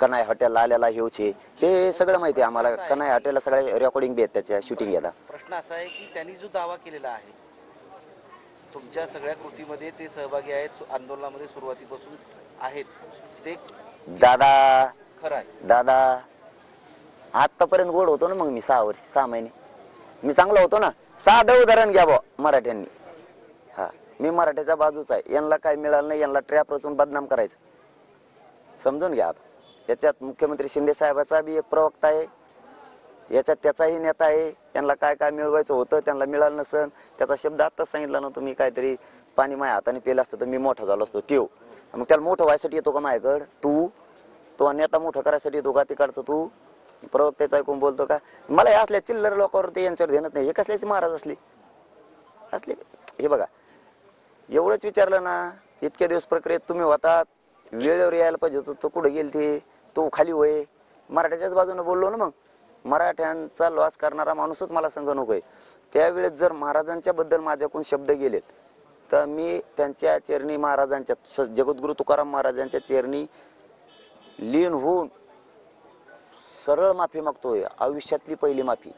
कन्हाई हॉटेलला आलेला हे सगळं माहिती आहे आम्हाला. कन्हाई हॉटेलला सगळे रेकॉर्डिंग बी आहेत त्याच्या शूटिंग याला. प्रश्न असा आहे की त्यांनी जो दावा केलेला आहे तुमच्या सगळ्या कृतीमध्ये ते सहभागी आहेत, आंदोलनामध्ये सुरुवातीपासून आहेत, ते दादा खरं आहे? आतापर्यंत गोड होतो ना. मग मी 6 महिने मी चांगला होतो ना. साधं उदाहरण घ्या बा मराठ्यांनी. हा, मी मराठ्याच्या बाजूचा आहे. यांना काय मिळालं नाही, यांना ट्रॅप रचून बदनाम करायचं, समजून घ्या. याच्यात मुख्यमंत्री शिंदे साहेबाचा बी एक प्रवक्ता आहे, याच्यात त्याचाही नेता आहे. त्यांना काय काय मिळवायचं होतं त्यांना मिळालं नसन. त्याचा शब्द आत्ताच सांगितला ना तुम्ही, काहीतरी पाणी माझ्या हाताने पेलं असतं तर मी मोठा झालो असतो. त्यो मग त्याला मोठं व्हायसाठी येतो का माझ्याकडं? तो नेता मोठं करायसाठी येतो का? तिकडचं तू प्रवक्त्याचं ऐकून बोलतो का? मला हे असल्या चिल्लर लोकांवरती यांच्यावर ध्यानच नाही. हे कसल्याचे महाराज असले. हे बघा, एवढंच विचारलं ना, इतक्या दिवस प्रक्रियेत तुम्ही होतात, वेळेवर यायला पाहिजे होतं. तो कुठे गेल ते? तो खाली होय. मराठ्याच्याच बाजूने बोललो ना. मग मराठ्यांचा लॉस करणारा माणूसच मला संग नकोय. त्यावेळेस जर महाराजांच्या बद्दल माझ्याकडून शब्द गेलेत तर मी त्यांच्या चरणी, महाराजांच्या जगद्गुरु तुकाराम महाराजांच्या चरणी लीन होऊन सरळ माफी मागतोय. आयुष्यातली पहिली माफी.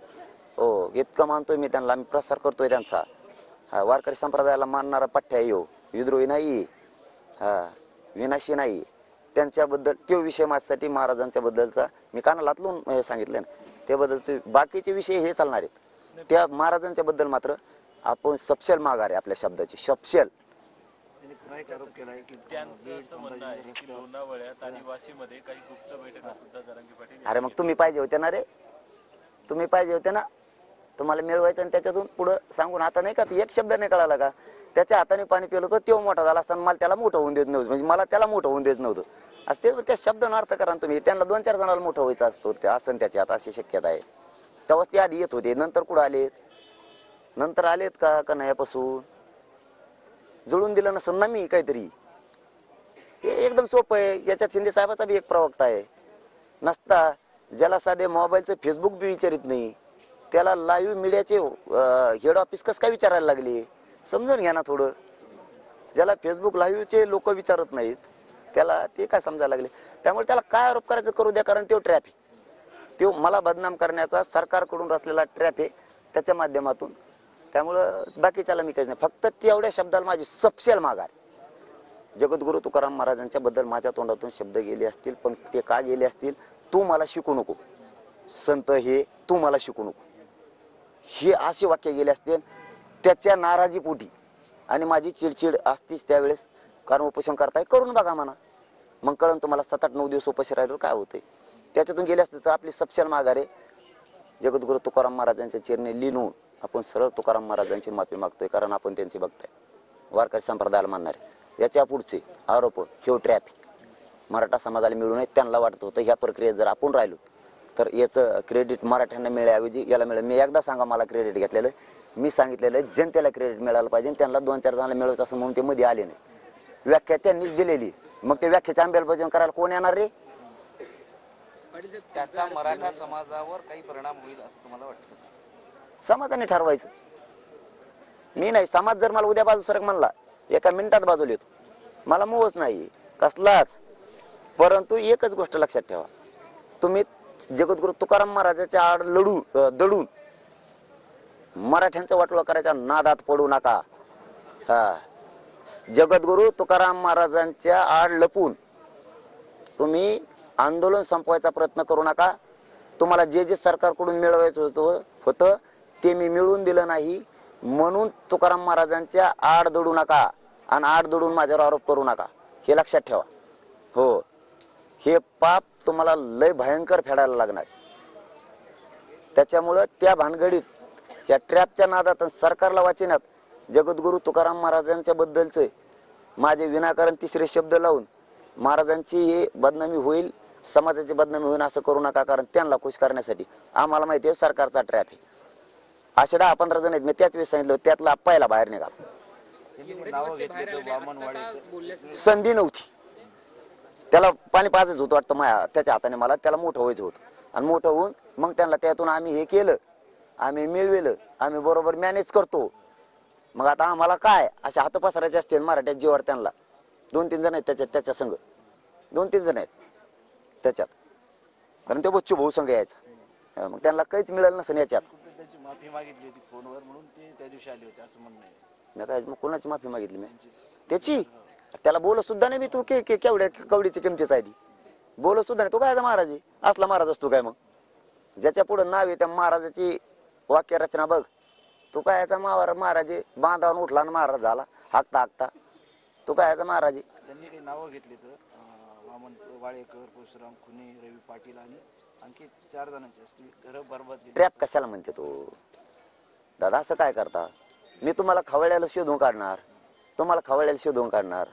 हो, इतकं मानतोय मी त्यांना. मी प्रसार करतोय त्यांचा. हा, वारकरी संप्रदायाला मानणारा पठ्ठ्या आहे. विद्रोही नाही, हा विनाशी नाही. त्यांच्याबद्दल तो विषय माझ्यासाठी महाराजांच्या बद्दलचा मी कानाला लावून सांगितलं ना. त्याबद्दल बाकीचे विषय हे चालणार आहेत. त्या महाराजांच्या बद्दल मात्र आपण सपशेल माघार आहे आपल्या शब्दाची. सपशेल. अरे मग तुम्ही पाहिजे होते ना रे. तुम्ही पाहिजे होते ना. तुम्हाला मिळवायचं आणि त्याच्यातून पुढं सांगून. आता नाही का एक शब्द नाही कळाला का? त्याच्या हाताने पाणी पिलं होतं, तो मोठा झाला असताना मला त्याला मोठं होऊन देत नव्हतं. म्हणजे मला त्याला मोठं होऊन देत नव्हतं. आज ते त्या शब्दानं अर्थ करा तुम्ही. त्यांना 2-4 जणांना मोठं व्हायचं असतो. ते असं त्याच्या आता अशी शक्यता आहे. तेव्हाच ते आधी येत होते. नंतर कुठं आलेत? नंतर आलेत का कन्हैयापासून? जुळून दिलं नसेल ना मी काहीतरी. हे एकदम सोपं आहे. याच्यात शिंदे साहेबाचा बी एक प्रवक्ता आहे. नसता ज्याला साधे मोबाईलचं फेसबुक बी विचारित नाही, त्याला लाईव्ह मीडियाचे हेड ऑफिस कसं काय विचारायला लागले? समजून घ्या ना थोडं. ज्याला फेसबुक लाईव्हचे लोक विचारत नाहीत त्याला ते काय समजायला लागले? त्यामुळे त्याला काय आरोप करायचं करू द्या, कारण तो ट्रॅप आहे. तो मला बदनाम करण्याचा सरकारकडून रचलेला ट्रॅप आहे त्याच्या माध्यमातून. त्यामुळं बाकीच्याला मी काहीच नाही. फक्त तेवढ्या शब्दाला माझी सपशेल माघार. जगद्गुरु तुकाराम महाराजांच्या बद्दल माझ्या तोंडातून शब्द गेले असतील, पण ते का गेले असतील? तू मला शिकू नको संत, हे तू मला शिकू नको, हे असे वाक्य गेले असतील त्याच्या नाराजीपोटी. आणि माझी चिडचिड असतीच त्यावेळेस. कारण उपोषण करताय, करून बघा म्हणा, मग कळण तुम्हाला. 7-8-9 दिवस उपाशी राहिलो काय होतंय. त्याच्यातून गेले असते तर आपली सपशेल माघार आहे. जगद्गुरु तुकाराम महाराजांच्या चरणी लीन होऊन आपण सरळ तुकाराम महाराजांची माफी मागतोय. कारण आपण त्यांची बघताय, वारकरी संप्रदायाला मानणारे. याच्या पुढचे आरोप हे ट्रॅप मराठा समाजाला मिळू नये. त्यांना वाटत होतं ह्या प्रक्रियेत जर आपण राहिलो तर याचं क्रेडिट मराठ्यांना मिळण्याऐवजी याला मिळेल. मी एकदा सांगा मला क्रेडिट घेतलेलं. मी सांगितलेलं जनतेला क्रेडिट मिळालं पाहिजे. त्यांना 2-4 जणांना मिळवायचं असं म्हणून ते मध्ये आले नाही. व्याख्या त्यांनीच दिलेली. मग ते व्याख्याची अंमलबजावणी करायला कोण येणार रे? त्याचा मराठा समाजावर काही परिणाम होईल असं तुम्हाला वाटतं? समाजाने ठरवायचं. मी नाही. समाज जर मला उद्या बाजू सरक म्हणला, एका मिनिटात बाजूला येतो. मला मोहच नाही कसलाच. परंतु एकच गोष्ट लक्षात ठेवा, तुम्ही जगद्गुरु तुकाराम महाराजाच्या आड दडून मराठ्यांचा वाटोळा करायच्या नादात पडू नका. हा, जगद्गुरु तुकाराम महाराजांच्या आड लपून तुम्ही आंदोलन संपवायचा प्रयत्न करू नका. तुम्हाला जे जे सरकारकडून मिळवायचं होतं ते मी मिळवून दिलं नाही म्हणून तुकाराम महाराजांच्या आड दडू नका आणि आड दडून माझ्यावर आरोप करू नका. हे लक्षात ठेवा. हो, हे पाप तुम्हाला लय भयंकर फेडायला लागणार. त्याच्यामुळं त्या भानगडीत या ट्रॅपच्या नादात सरकारला वाचिनात जगद्गुरु तुकाराम महाराजांच्या बद्दलचे माझे विनाकारण तिसरे शब्द लावून महाराजांची हे बदनामी होईल, समाजाची बदनामी होईल असं करू नका. कारण त्यांना खुश करण्यासाठी आम्हाला माहिती आहे सरकारचा ट्रॅप आहे. असे 10-15 जण आहेत. मी त्याच वेळेस सांगितलं त्यातला पहिला बाहेर निघा. संधी नव्हती. त्याला पाणी पाजायचं होतं वाटतं माया त्याच्या हाताने. मला त्याला मोठं व्हायचं होतं आणि मोठं होऊन मग त्यांना त्यातून आम्ही हे केलं, आम्ही मिळविलं, आम्ही बरोबर मॅनेज करतो. मग आता आम्हाला काय असे हात पसरायचे असतील मराठ्या जीवावर त्यांना. 2-3 जण आहेत त्याच्या संघ. 2-3 जण आहेत. त्याच्यात, कारण ते बच्चू भाऊ संघ यायचा. मग त्यांना काहीच मिळालं नसेल याच्यात. कुठे त्याची माफी मागितली होती फोनवर म्हणून ते त्या दिवशी आले होते असं म्हणणं आहे. मी काय मग कोणाची माफी मागितली मी त्याची? त्याला बोलत सुद्धा नाही मी, तू केवढ्या कवडीची किमतीच आहे ती, बोलत सुद्धा नाही. तू काय महाराज आहे, असला महाराज असतो काय? मग ज्याच्या पुढे नाव आहे त्या महाराजाची वाक्य रचना बघ. तू काय याचा महाराज आहे, बांधावून उठला आणि महाराज झाला हाकता हाकता. तू काय याचा महाराज आहे? त्यांनी काही नावं घेतली तर वामन वाळेकर, परशुराम खुने, रवी पाटील आणि आणखी 4 जणांची असली घरं बरबाद केली. ट्रॅप कशाला म्हणते तू दादा? असं काय करता? मी तुम्हाला खवळ्याला शोधून काढणार, तुम्हाला खवळ्याला शोधून काढणार,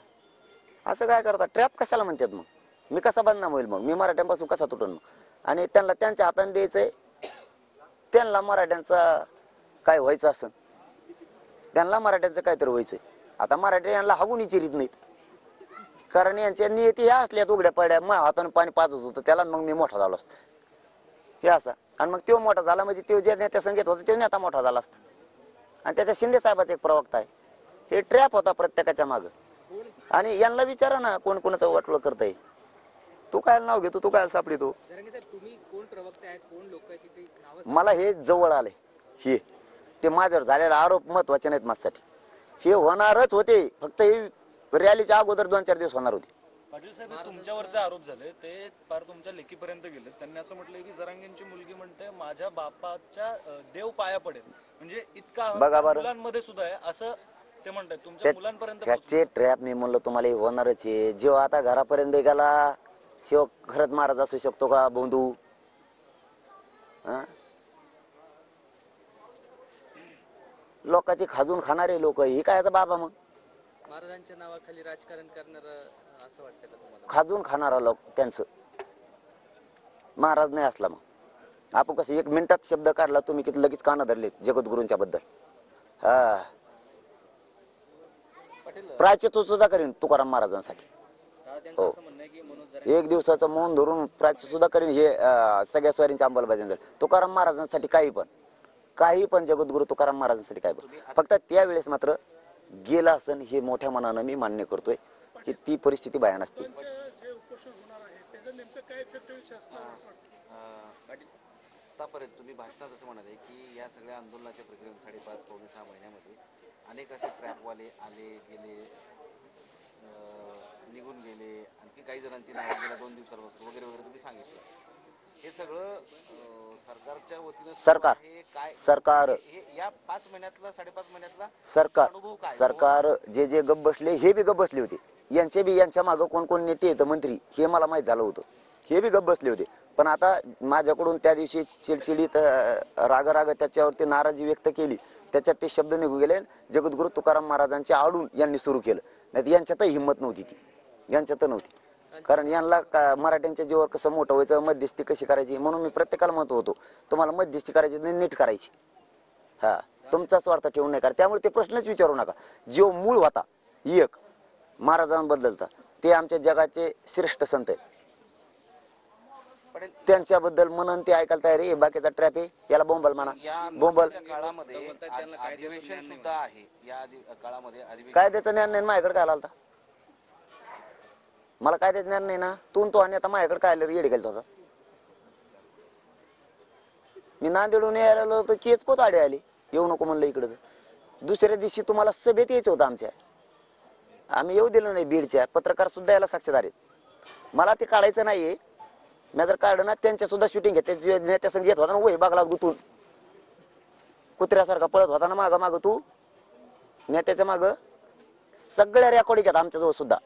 असं काय करता? ट्रॅप कशाला म्हणतात? मग मी कसा बदनाम होईल? मग मी मराठ्यांपासून कसा तुटून? मग आणि त्यांना त्यांच्या हाताने द्यायचंय, त्यांना मराठ्यांचा काय व्हायचं असं, त्यांना मराठ्यांचं काहीतरी व्हायचंय. आता मराठी यांना हागून चिरीत नाहीत, कारण यांच्या नियती ह्या असल्यात उघड्या पड्या. मग हाताने पाणी पाजत होतं त्याला, मग मी मोठा झालो असतो हे असा. आणि मग तो मोठा झाला म्हणजे तो जे नेत्या संगीत होता तो नेता मोठा झाला असता. आणि त्याच्या शिंदे साहेबाचा एक प्रवक्ता आहे. हे ट्रॅप होता प्रत्येकाच्या माग. आणि यांना विचारा ना कोण कोणाचं वाटलं करतंय. तू काय नाव घेतो, तू काय सापडी तू? मला हे जवळ आले हे, ते माझ्यावर झालेला आरोप महत्वाचे नाहीत माझ्यासाठी. हे होणारच होते, फक्त हे रॅलीच्या अगोदर 2-4 दिवस होणार होते. पाटील साहेब, तुमच्यावरचे आरोप झाले ते फार तुमच्या लेखीपर्यंत गेले. त्यांनी असं म्हटलंय की जरांगेंची मुलगी म्हणते माझ्या बापाच्या देव पाया पडेल, म्हणजे इतका बघा बरं, मुलांमध्ये सुद्धा आहे असं ते म्हणतात. तुमच्या मुलांपर्यंत त्याचे ट्रॅप मी म्हणलं तुम्हाला हे होणारच आहे. जेव्हा आता घरापर्यंत गेला हे खरंच महाराज असू शकतो का भोंदू? लोकांची खाजून खाणारे लोक ही काय बाबा? मग महाराजांच्या नावाखाली राजकारण करणार असं वाटतं का तुम्हाला? खाजून खाणारा लोक त्यांचं महाराज नाही असला. मग आपण कसं 1 मिनिटात शब्द काढला तुम्ही किती लगेच कानं धरलेत जगद्गुरूंच्या बद्दल. हा प्रायचित सुद्धा करीन तुकाराम महाराजांसाठी. हो, 1 दिवसाचं मौन धरून प्रायचित सुद्धा करीन. हे सगळ्या स्वारींच्या अंमलबजावणी झाली तुकाराम महाराजांसाठी. काही पण जगद्गुरु तुकाराम महाराजांसाठी काय पण. फक्त त्यावेळेस मात्र गेला असन हे मोठ्या मनानं मी मान्य करतोय की ती परिस्थिती भयान असते. आतापर्यंत तुम्ही भाषणात असं म्हणाले की या सगळ्या आंदोलनाच्या प्रक्रियेत 5.5-6 महिन्यामध्ये अनेक असे ट्रॅपवाले आले गेले, निघून गेले, आणखी काही जणांची नावं गेल्या 2 दिवसांपासून वगैरे वगैरे तुम्ही सांगितलं. हे सगळं सरकारच्या वतीनं सरकार हे या 5 महिन्यातला 5.5 महिन्यातला सरकार जे गप बसले हे बी गप बसले होते. यांच्या मागं कोण कोण नेते येतं मंत्री हे मला माहित झालं होतं. हे बी गप बसले होते. पण आता माझ्याकडून त्या दिवशी चिडचिडीत राग त्याच्यावरती नाराजी व्यक्त केली. त्याच्यात ते शब्द निघून गेले. जगद्गुरु तुकाराम महाराजांच्या आडून यांनी सुरू केलं. नाही यांच्यातही हिंमत नव्हती, यांच्यात नव्हती. कारण यांना मराठ्यांच्या जीवावर कसं मोठं व्हायचं, मध्यस्थी कशी करायची. म्हणून मी प्रत्येकाला म्हणत होतो तुम्हाला मध्यस्थी करायची नाही, नीट करायची. हा, तुमचा स्वार्थ ठेवून नाही करा. त्यामुळे ते प्रश्नच विचारू नका. जो मूळ होता एक महाराजांबद्दलचा ते आमच्या जगाचे श्रेष्ठ संत आहेत. त्यांच्याबद्दल म्हणून ते ऐकायला तयार आहे. बाकीचा ट्रॅप आहे याला बोंबल म्हणा. बोंबल काळामध्ये अधिवेशन सुद्धा आहे. या काळामध्ये अधिवेशन कायद्याचं ज्ञान नाही माझ्याकडे काय आलता? मला कायद्याचं ज्ञान नाही ना. तो आणि आता माझ्याकडे काय आलं येडी गेलता होता. मी नांदेडून यायला होतो केच पोत आडे आली येऊ नको म्हणलं इकडं. दुसऱ्या दिवशी तुम्हाला सभेत यायचं होतं आमच्या. आम्ही येऊ दिलं नाही. बीडच्या पत्रकार सुद्धा याला साक्षीदार आहेत. मला ते काढायचं नाहीये. मी जर काढलं ना त्यांच्या सुद्धा शूटिंग घेते. नेत्या संग येत होता ना वही बागला गुतून कुत्र्यासारखा पळत होता ना माग तू नेत्याच्या माग. सगळ्या रेकॉर्डिंग घेतात आमच्याजवळ सुद्धा.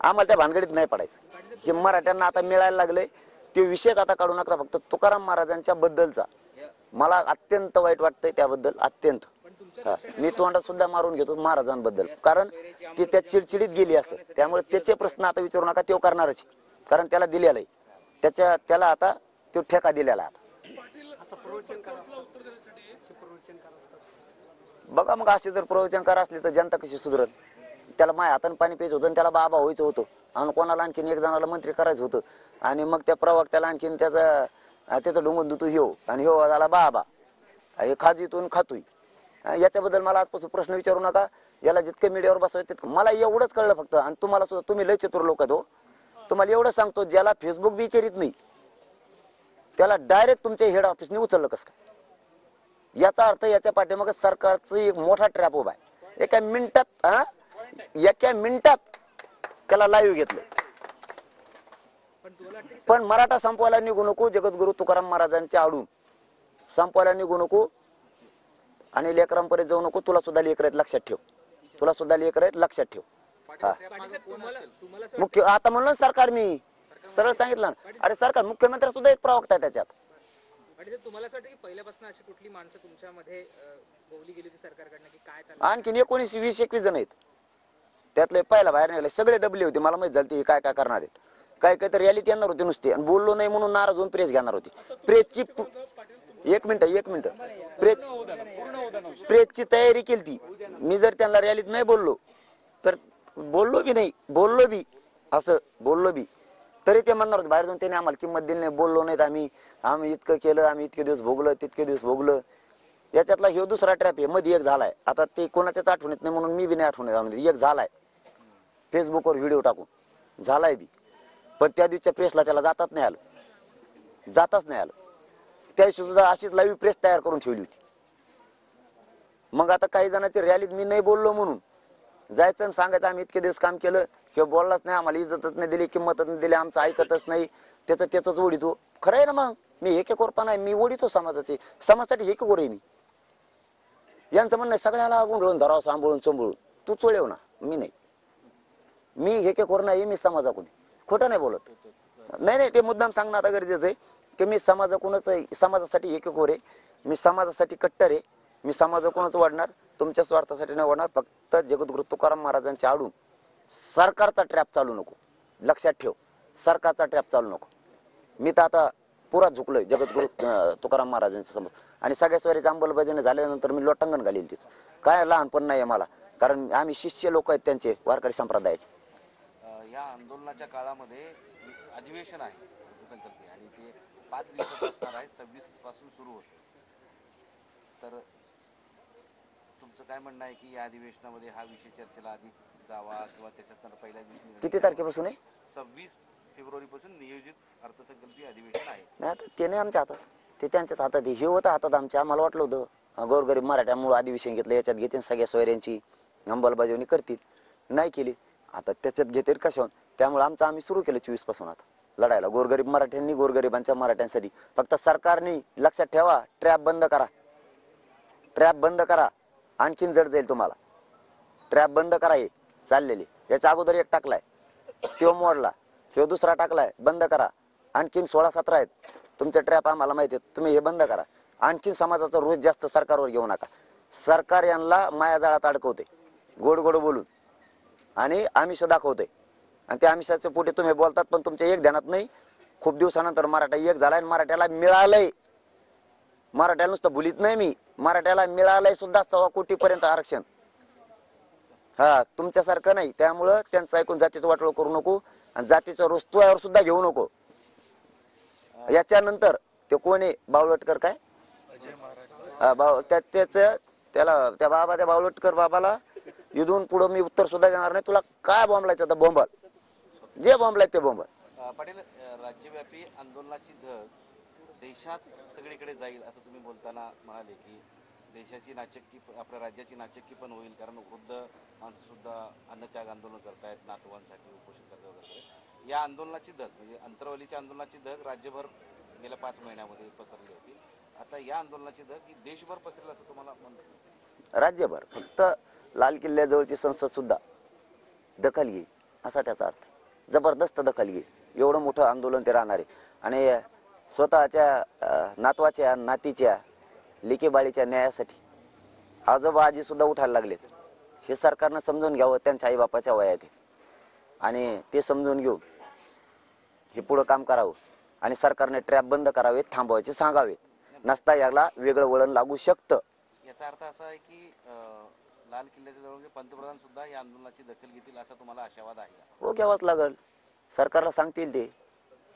आम्हाला त्या भानगडीत नाही पडायचं. हे मराठ्यांना आता मिळायला लागले. ते विषयच आता काढू नका. फक्त तुकाराम महाराजांच्या बद्दलचा मला अत्यंत वाईट वाटतंय त्याबद्दल अत्यंत. मी तोंडात सुद्धा मारून घेतो महाराजांबद्दल, कारण ती त्या चिडचिडीत गेली असं. त्यामुळे त्याचे प्रश्न आता विचारू नका. तो करणारच, कारण त्याला दिलेला आहे. त्याला आता तो ठेका दिलेला आता. बघा मग असे जर प्रवचनकार असले तर जनता कशी सुधरल? त्याला माय हाताने पाणी प्यायचं होतं, त्याला बाबा व्हायचं होतं, आणि कोणाला आणखीन 1 जणाला मंत्री करायचं होतं. आणि मग त्या प्रवक्त्याला आणखीन त्याचं डोंगून दुतू ह्यो आणि ह्यो झाला बाबा. हे खाजीतून खातोय. याच्याबद्दल मला आजपासून प्रश्न विचारू नका. याला जितकं मीडियावर बसवायचं तितकं. मला एवढंच कळलं फक्त. आणि तुम्हाला सुद्धा, तुम्ही लय चतुर लोक आहेत हो. तुम्हाला एवढं सांगतो, ज्याला फेसबुक बी विचारित नाही त्याला डायरेक्ट तुमच्या हेड ऑफिसने उचललं कसं काय? याचा अर्थ याच्या पाठीमागे सरकारचं एक मोठा ट्रॅप उभा आहे. एका मिनिटात त्याला लाईव्ह घेतलं. पण मराठा संपवायला निघू नको, जगद्गुरु तुकाराम महाराजांच्या आडून संपवायला निघू नको आणि लेकरांपर्यंत जाऊ नको. तुला सुद्धा लेकर आहेत लक्षात ठेव, तुला सुद्धा लेकर आहेत लक्षात ठेव. मुख्य आता म्हणलं सरकार, मी सरळ सांगितलं ना, अरे सरकार मुख्यमंत्री सुद्धा एक प्रवक्ता आहे त्याच्यात. तुम्हाला असं वाटतं की पहिल्यापासून अशी कुठली माणसं तुमच्यामध्ये बोलली गेली होती सरकारकडनं की काय चाललं? आणखीन 19, 20, 21 जण आहेत त्यातले. पहिला बाहेर निघाले सगळे दबले होते. मला माहित झालं ते काय काय करणार आहेत. काय काय तर रॅलीत येणार होते नुसते, आणि बोललो नाही म्हणून नाराज होऊन प्रेस घेणार होती. प्रेसची एक मिनिट प्रेसची तयारी केली ती. मी जर त्यांना रॅलीत नाही बोललो तर बोललो बी असं बोललो बी तरी ते म्हणणार होते बाहेर जाऊन त्याने आम्हाला किंमत दिली नाही, बोललो नाहीत आम्ही इतकं केलं, आम्ही इतके दिवस भोगलं, तितके दिवस भोगलं. याच्यातला ह्यो दुसरा ट्रॅप आहे. मध्ये एक झालाय, आता ते कोणाच्याच आठवणीत नाही म्हणून मी बी नाही आठवणीत. एक झालाय फेसबुकवर व्हिडिओ टाकून झालाय बी, पण त्या दिवसच्या प्रेसला त्याला जाताच नाही आलं. त्याशी सुद्धा अशीच लाईव्ह प्रेस तयार करून ठेवली होती. मग आता काही जणांची रॅलीत मी नाही बोललो म्हणून जायचं आणि सांगायचं आम्ही इतके दिवस काम केलं, हे बोललाच नाही, आम्हाला इज्जतच नाही दिली, किंमतच नाही दिली, आमचं ऐकतच नाही, त्याच ओढितो. खरं आहे ना, मग मी हेकेखोरपणा आहे, मी ओढितो समाजाचे, समाजासाठी हेकेखोर आहे मी. यांचं म्हणणं सगळ्याला गुंडळून धरावं, सांभाळून चोंबळून. तू चोळेव ना, मी नाही. मी हेकेखोर नाही, मी समाजाकडून खोटं नाही बोलत. नाही ते मुद्दाम सांगणं आता गरजेचं आहे की मी समाजाकडूनच आहे, समाजासाठी हेकेखोर आहे, मी समाजासाठी कट्टर आहे, मी समाजाकडूनच वाढणार, तुमच्या स्वार्थासाठी नाही वाढणार. फक्त जगद्गुरु तुकाराम महाराजांच्या आडून सरकारचा ट्रॅप चालू नको, लक्षात ठेव, सरकारचा ट्रॅप चालू नको. मी तर आता पुरा झुकलोय जगद्गुरु तुकाराम महाराजांच्या समोर. आणि सगळ्या स्वारीची अंमलबजावणी झाल्यानंतर मी लोटांगण घालील तिथं. काय लहानपण नाही आहे मला, कारण आम्ही शिष्य लोक आहेत त्यांचे, वारकरी संप्रदायाचे. या आंदोलनाच्या काळामध्ये अधिवेशन आहे अर्थसंकल्पीय, आणि ते 5 दिवसात असणार आहे. 26 पासून सुरू होते. तर तुमचं काय म्हणणं आहे की या अधिवेशनामध्ये हा विषय चर्चेला आधी जावा, किंवा त्याच्यात पहिल्या दिवशी किती तारखेपासून आहे? 26 फेब्रुवारीपासून नियोजित अर्थसंकल्पीय अधिवेशन आहे. नाही आता ते नाही आमच्या हातात, ते त्यांच्याच हातात आहे. हे होतं हातात आमच्या. आम्हाला वाटलं होतं गोरगरीब मराठ्यामुळे अधिवेशन घेतलं, याच्यात घेतील सगळ्या सोयऱ्यांची अंमलबजावणी करतील, नाही केली. आता त्याच्यात घेतील कशावर, त्यामुळे आम्ही सुरू केलं 24 पासून आता लढायला गोरगरीब मराठ्यांनी, गोरगरिबांच्या मराठ्यांसाठी. फक्त सरकारने लक्षात ठेवा, ट्रॅप बंद करा, आणखीन जड जाईल तुम्हाला. ट्रॅप बंद करा, हे चाललेले. याच्या अगोदर एक टाकलाय, तो मोडला, तो दुसरा टाकलाय, बंद करा. आणखीन 16-17 आहेत तुमचे ट्रॅप, आम्हाला माहिती आहे, तुम्ही हे बंद करा. आणखीन समाजाचा रोज जास्त सरकारवर घेऊ नका. सरकार यांना मायाजाळात अडकवते गोड बोलून, आणि आमिष दाखवते, आणि त्या आमिषाचे पोटी तुम्ही बोलतात, पण तुमच्या एक ध्यानात नाही. खूप दिवसानंतर मराठा एक झालाय, मराठ्याला मिळालंय. मराठ्याला नुसतं भुलीत नाही मी, मराठ्याला मिळालंय सुद्धा 1.25 कोटीपर्यंत आरक्षण. तुमच्यासारखं नाही. त्यामुळं त्यांचं ऐकून जातीचं वाटोळ करू नको, आणि जातीचं रुस्तवावर सुद्धा घेऊ नको. याच्यानंतर ते कोण आहे बावलटकर, काय त्या बावलटकर बाबाला इथून पुढं मी उत्तर सुद्धा देणार नाही. तुला काय बॉम्बलायचं तर बॉम्बल, जे बॉम्बलाय ते बॉम्बल. पाटील, राज्यव्यापी आंदोलनाची धग देशात सगळीकडे जाईल असं तुम्ही बोलताना म्हणाले की देशाची नाचक्की, आपल्या राज्याची नाचक्की पण होईल, कारण वृद्ध माणसं सुद्धा अन्नत्याग आंदोलन करतायत, नातवांसाठी उपोषण करतात वगैरे. या आंदोलनाची धग म्हणजे अंतरवलीच्या आंदोलनाची धग राज्यभर गेल्या 5 महिन्यामध्ये पसरली होती. आता या आंदोलनाची धग ही देशभर पसरेल असं तुम्हाला म्हणतं? राज्यभर, फक्त लाल किल्ल्याजवळची संसद सुद्धा दखल घेईल असा त्याचा अर्थ. जबरदस्त दखल घेईल. एवढं मोठं आंदोलन ते राहणार आहे. आणि स्वतःच्या नातवाच्या, नातीच्या, लेकीबाळीच्या न्यायासाठी आजोबा आजी सुद्धा उठायला लागलेत. हे सरकारनं समजून घ्यावं, त्यांच्या आईबापाच्या वयात आहे, आणि ते समजून घेऊन हे पुढं काम करावं. आणि सरकारने ट्रॅप बंद करावेत, थांबवायचे सांगावेत, नसता याला वेगळं वळण लागू शकतं. याचा अर्थ असा आहे की लाल किल्ल्याच्या जवळ पंतप्रधान सुद्धा या आंदोलनाची दखल घेतील असा तुम्हाला आशावाद आहे? हो, घ्यावाच लागल. सरकारला सांगतील ते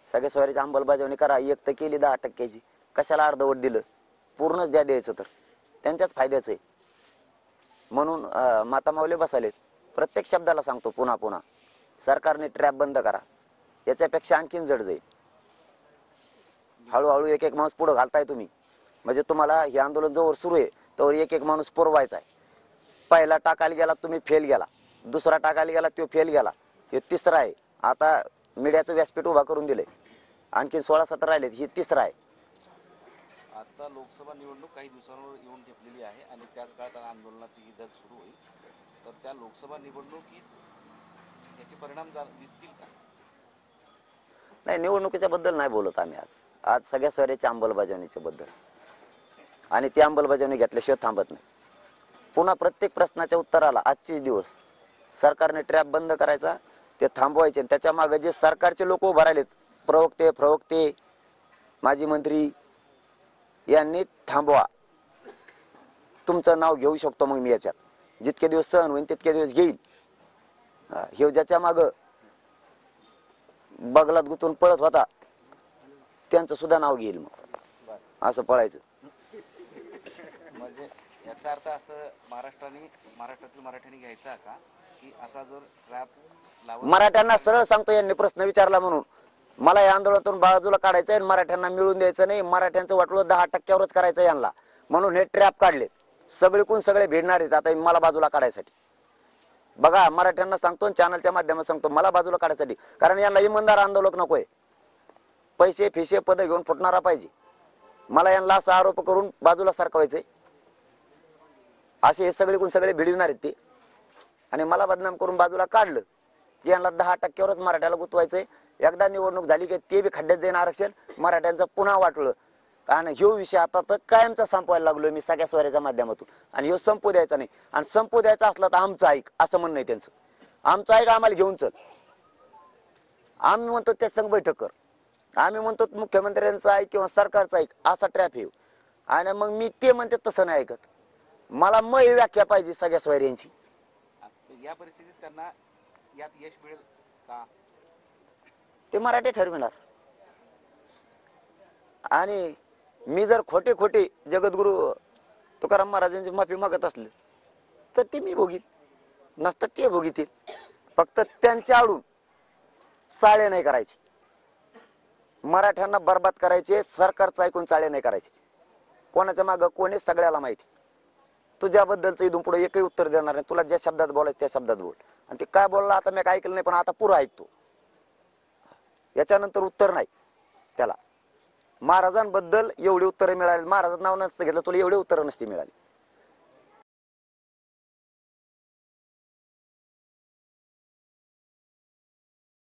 सगळ्या स्वारीची अंमलबजावणी करा. 1 तर केली 10%ची, कशाला अर्धवट दिलं, पूर्णच द्यायचं तर त्यांच्याच फायद्याचं आहे. म्हणून माता माऊली बसालेत. प्रत्येक शब्दाला सांगतो पुन्हा सरकारने ट्रॅप बंद करा, याच्यापेक्षा आणखीन जड जाईल. हळूहळू एक एक माणूस पुढे घालताय तुम्ही. म्हणजे तुम्हाला हे आंदोलन जोवर सुरू आहे तोवर एक एक माणूस पुरवायचा आहे. पहिला टाकायला गेला तुम्ही फेल गेला, दुसरा टाकायला गेला तो फेल गेला, हे तिसरा आहे. आता मीडियाचं व्यासपीठ उभा करून दिलंय, आणखीन 16-17 राहिलेत, ही तिसरा आहे. आता लोकसभा निवडणूक काही दिवसांवर येऊन ठेपलेली आहे आणि त्याच काळात आंदोलनाची ही धग सुरू होईल. तर त्या लोकसभा निवडणुकीत याचे परिणाम दिसतील का? नाही, निवडणुकीच्या बद्दल नाही बोलत आम्ही आज सगळ्या सोयऱ्याच्या अंमलबजावणीच्या बद्दल. आणि ती अंमलबजावणी घेतल्याशिवाय थांबत नाही. पुन्हा प्रत्येक प्रश्नाच्या उत्तराला आजचे दिवस सरकारने ट्रॅप बंद करायचा, ते थांबवायचे. त्याच्या मागे जे सरकारचे लोक उभा राहिलेत, प्रवक्ते, माजी मंत्री, यांनी थांबवा. तुमचं नाव घेऊ शकतो मग मी याच्यात, जितके दिवस सहन होईल तितके दिवस घेईल. हे ज्याच्या माग बगलात गुतून पळत होता त्यांचं सुद्धा नाव घेईल. मग असं पळायचं. म्हणजे याचा अर्थ असं महाराष्ट्रातील मराठ्यांनी घ्यायचा का की असा जर ट्रॅप लावून मराठ्यांना सरळ सांगतो, यांनी प्रश्न विचारला म्हणून मला या आंदोलनातून बाजूला काढायचंय, मराठ्यांना मिळून द्यायचं नाही, मराठ्यांचं वाटलं 10%वरच करायचं यांना, म्हणून हे ट्रॅप काढले. सगळीकून सगळे भिडणार आहेत आता मला बाजूला काढायसाठी. बघा, मराठ्यांना सांगतो, चॅनलच्या माध्यमात सांगतो, मला बाजूला काढायसाठी. कारण यांना इमानदार आंदोलक नकोय, पैसे फिशे पद घेऊन फुटणारा पाहिजे. मला यांना असा आरोप करून बाजूला सरकवायचंय, असे हे सगळीकून सगळे भिडविणार आहेत ते. आणि मला बदनाम करून बाजूला काढलं की यांना 10%वरच मराठ्याला गुंतवायचंय. एकदा निवडणूक झाली की ते बी खड्ड्यात जाईन आरक्षण, मराठ्यांचं पुन्हा वाटलं. कारण ह्यो विषय आता तर कायमचा संपवायला लागलोय मी सगळ्या सोयऱ्याच्या माध्यमातून. आणि ह्यो संपू द्यायचा नाही. आणि संपू द्यायचा असला तर आमचं ऐक, असं म्हणणं आहे त्यांचं. आमचं ऐक, आम्हाला घेऊन चल. आम्ही म्हणतो त्या संघ बैठक कर, आम्ही म्हणतो मुख्यमंत्र्यांचं ऐक किंवा सरकारचं ऐक, असा ट्रॅप येऊ. आणि मग मी ते म्हणते तसं नाही ऐकत. मला व्याख्या पाहिजे सगळ्या सोयऱ्यांची. या परिस्थितीत त्यांना यात यश मिळेल का ते मराठी ठरविणार. आणि मी जर खोटे जगद्गुरु तुकाराम महाराजांची माफी मागत असले तर ते मी भोगील, नसतं ते भोगीतील. फक्त त्यांच्या आडून चाळे नाही करायचे, मराठ्यांना बरबाद करायचे, सरकारचं ऐकून चाळे नाही करायचे. कोणाच्या मागं कोणी सगळ्याला माहिती. तुझ्याबद्दलचं इथून पुढे एकही उत्तर देणार नाही. तुला ज्या शब्दात बोलायचं त्या शब्दात बोल. आणि ते काय बोलला आता मी काय ऐकलं नाही, पण आता पुरं ऐकतो. याच्यानंतर उत्तर नाही त्याला. महाराजांबद्दल एवढी उत्तरं मिळाली, महाराजांचं नाव नसतं घेतलं तुला एवढी उत्तरं नसती मिळाली.